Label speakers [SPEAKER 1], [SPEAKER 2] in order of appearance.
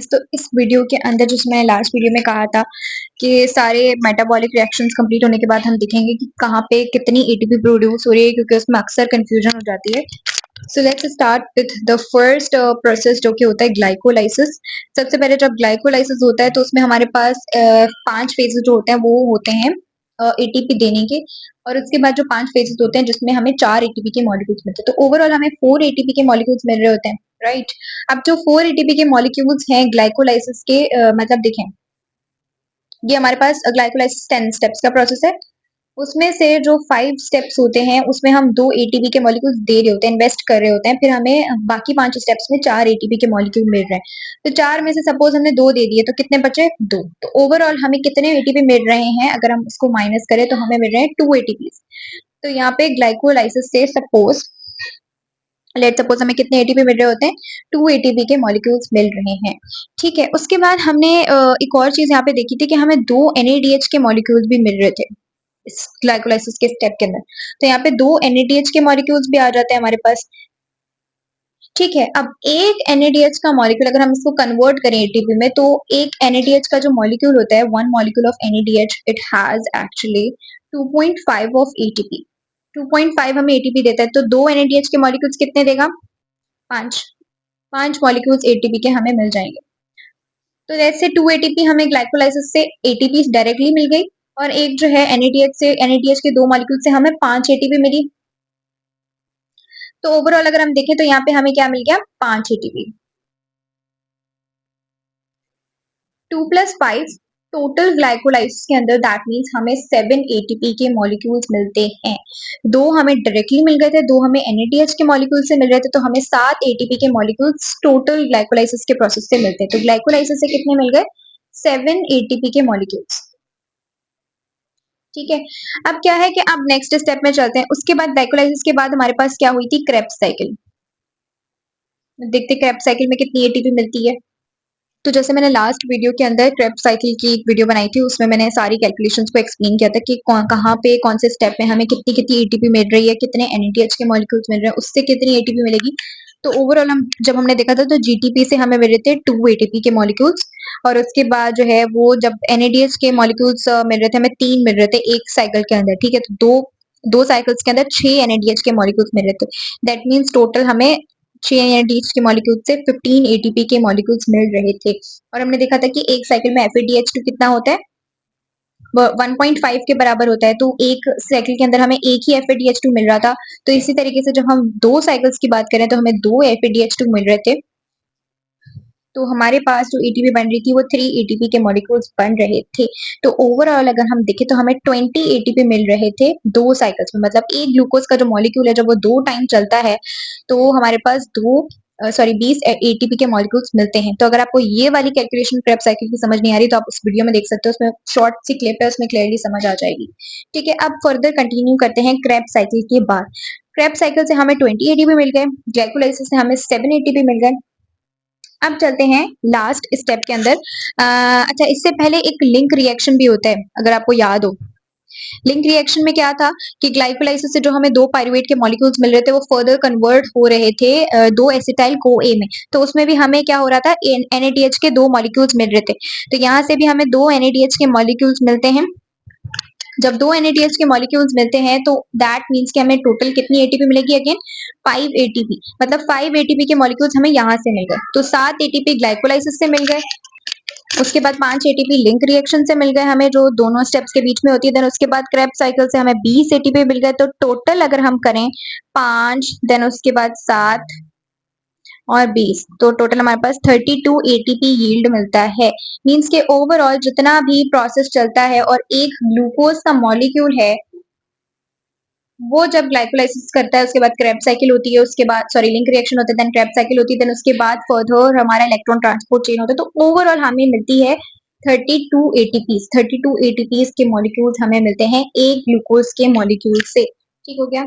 [SPEAKER 1] तो इस वीडियो के अंदर जिसमें लास्ट वीडियो में कहा था कि सारे मेटाबॉलिक रिएक्शंस कंप्लीट होने के बाद हम दिखेंगे कि कहाँ पे कितनी एटीपी प्रोड्यूस हो रही है, क्योंकि उसमें अक्सर कंफ्यूजन हो जाती है। So let's start with the first process जो कि होता है ग्लाइकोलाइसिस। सबसे पहले जब ग्लाइकोलाइसिस होता है तो उसमें हमारे पास 5 फेजेस जो होते हैं वो होते हैं एटीपी देने के, और उसके बाद जो 5 फेजेस होते हैं जिसमें हमें 4 एटीपी के मॉलिक्यूल्स मिलते हैं। तो ओवरऑल हमें 4 एटीपी के मॉलिक्यूल्स मिल रहे होते हैं, राइट। अब जो 4 एटीपी के मॉलिक्यूल्स हैं ग्लाइकोलाइसिस के, मतलब देखें, ये हमारे पास ग्लाइकोलाइसिस 10 स्टेप्स का प्रोसेस है। उसमें से जो 5 स्टेप्स होते हैं उसमें हम 2 एटीपी के मॉलिक्यूल्स दे रहे होते हैं, इन्वेस्ट कर रहे होते हैं, फिर हमें बाकी 5 स्टेप्स में 4 एटीपी के मॉलिक्यूल मिल रहे हैं। तो 4 में से सपोज हमने 2 दे दिए तो कितने बचे? 2। तो ओवरऑल हमें कितने एटीपी मिल रहे हैं? अगर हम इसको माइनस करें तो हमें मिल रहे हैं 2 एटीपीज। तो यहाँ पे ग्लाइकोलाइसिस से सपोज लेट सपोज हमें कितने एटीपी मिल रहे होते हैं? 2 एटीपी के मॉलिक्यूल्स मिल रहे हैं, ठीक है। उसके बाद हमने एक और चीज यहाँ पे देखी थी कि हमें 2 NADH के मॉलिक्यूल्स भी मिल रहे थे इस ग्लाइकोलाइसिस के स्टेप के अंदर। तो यहाँ पे 2 NADH के मॉलिक्यूल्स भी आ जाते हैं हमारे पास, ठीक है। अब एक NADH का मॉलिक्यूल अगर हम इसको कन्वर्ट करें एटीपी में, तो एक NADH का जो मॉलिक्यूल होता है, 1 molecule of NADH it has actually 2.5 of ATP. 2.5 हमें एटीपी देता है, तो 2 NADH के मॉलिक्यूल्स कितने देगा? 5। 5 मॉलिक्यूल्स एटीपी के हमें मिल जाएंगे। तो जैसे 2 एटीपी हमें ग्लाइकोलाइसिस से एटीपी डायरेक्टली मिल गई, और एक जो है NADH से, NADH के 2 मॉलिक्यूल से हमें 5 एटीपी मिली। तो ओवरऑल अगर हम देखें तो यहाँ पे हमें क्या मिल गया? 5 एटीपी। 2 + 5 टोटल ग्लाइकोलाइसिस के अंदर, दैट मीन्स हमें 7 एटीपी के मॉलिक्यूल्स मिलते हैं। 2 हमें डायरेक्टली मिल गए थे, 2 हमें NADH के मॉलिक्यूल से मिल रहे थे, तो हमें 7 एटीपी के मॉलिक्यूल्स टोटल ग्लाइकोलाइसिस के प्रोसेस से मिलते हैं। तो ग्लाइकोलाइसिस से कितने मिल गए? 7 एटीपी के मॉलिक्यूल्स, ठीक है। अब क्या है कि अब नेक्स्ट स्टेप में चलते हैं। उसके बाद ग्लाइकोलाइसिस के बाद हमारे पास क्या हुई थी? Krebs cycle. देखते क्रेब्स साइकिल में कितनी एटीपी मिलती है। तो जैसे मैंने लास्ट वीडियो के अंदर क्रेब्स साइकिल की एक वीडियो बनाई थी, उसमें मैंने सारी कैलकुलेशंस को एक्सप्लेन किया था कि कहाँ पे कौन से स्टेप में हमें कितनी कितनी एटीपी मिल रही है, कितने NADH के मॉलिक्यूल्स मिल रहे हैं, उससे कितनी एटीपी मिलेगी। तो ओवरऑल हम जब हमने देखा था तो GTP से हमें मिल रहे थे 2 एटीपी के मॉलिक्यूल्स, और उसके बाद जो है वो जब NADH के मॉलिक्यूल्स मिल रहे थे, हमें 3 मिल रहे थे एक साइकिल के अंदर, ठीक है। तो दो साइकिल्स के अंदर 6 NADH के मॉलिक्यूल्स मिल रहे थे। दैट मीन्स टोटल हमें 6 NADH के मॉलिक्यूल से 15 एटीपी के मॉलिक्यूल्स मिल रहे थे। और हमने देखा था कि एक साइकिल में FADH2 कितना होता है? 1.5 के बराबर होता है। तो एक साइकिल के अंदर हमें एक ही FADH2 मिल रहा था। तो इसी तरीके से जब हम 2 साइकिल्स की बात करें तो हमें 2 FADH2 मिल रहे थे। तो हमारे पास जो एटीपी बन रही थी वो 3 एटीपी के मॉलिक्यूल्स बन रहे थे। तो ओवरऑल अगर हम देखें तो हमें 20 एटीपी मिल रहे थे 2 साइकिल्स में। मतलब एक ग्लूकोज का जो मॉलिक्यूल है जब वो 2 टाइम चलता है तो हमारे पास 20 एटीपी के मॉलिक्यूल्स मिलते हैं। तो अगर आपको ये वाली कैलकुलेशन क्रेब साइकिल की समझ नहीं आ रही तो आप उस वीडियो में देख सकते हो, उसमें शॉर्ट सी क्लिप है, उसमें क्लियरली समझ आ जाएगी, ठीक है। अब फर्दर कंटिन्यू करते हैं क्रेब साइकिल के बाद। क्रेब साइकिल से हमें 20 एटीपी मिल गए, ग्लाइकोलाइसिस से हमें 7 एटीपी मिल गए। अब चलते हैं लास्ट स्टेप के अंदर। अच्छा, इससे पहले एक लिंक रिएक्शन भी होता है, अगर आपको याद हो। लिंक रिएक्शन में क्या था कि ग्लाइकोलाइसिस से जो हमें 2 पाइरुवेट के मॉलिक्यूल्स मिल रहे थे वो फर्दर कन्वर्ट हो रहे थे 2 एसिटाइल CoA में। तो उसमें भी हमें क्या हो रहा था? NADH के 2 मॉलिक्यूल्स मिल रहे थे। तो यहाँ से भी हमें 2 NADH के मॉलिक्यूल्स मिलते हैं। जब 2 NADH के मॉलिक्यूल्स मिलते हैं तो दैट मीन्स कि हमें टोटल कितनी एटीपी मिलेगी? Again 5 ATP. मतलब 5 एटीपी के मॉलिक्यूल्स हमें यहाँ से मिल गए। तो 7 एटीपी ग्लाइकोलाइसिस से मिल गए, उसके बाद 5 एटीपी लिंक रिएक्शन से मिल गए हमें, जो दोनों स्टेप्स के बीच में होती है। देन उसके बाद क्रेब साइकिल से हमें 20 एटीपी मिल गए। तो टोटल अगर हम करें 5, देन उसके बाद 7 और 20, तो टोटल हमारे पास 32 एटीपी यील्ड मिलता है। मीन्स के ओवरऑल जितना भी प्रोसेस चलता है और एक ग्लूकोज का मॉलिक्यूल है वो जब ग्लाइकोलाइसिस करता है उसके बाद क्रेब साइकिल होती है, उसके बाद सॉरी लिंक रिएक्शन होता है, देन क्रेब साइकिल होती है, देन उसके बाद फर्दर हमारा इलेक्ट्रॉन ट्रांसपोर्ट चेन होता है। तो ओवरऑल हमें मिलती है 32 एटीपीज। 32 एटीपीज के मॉलिक्यूल्स हमें मिलते हैं एक ग्लूकोज के मॉलिक्यूल से, ठीक हो गया।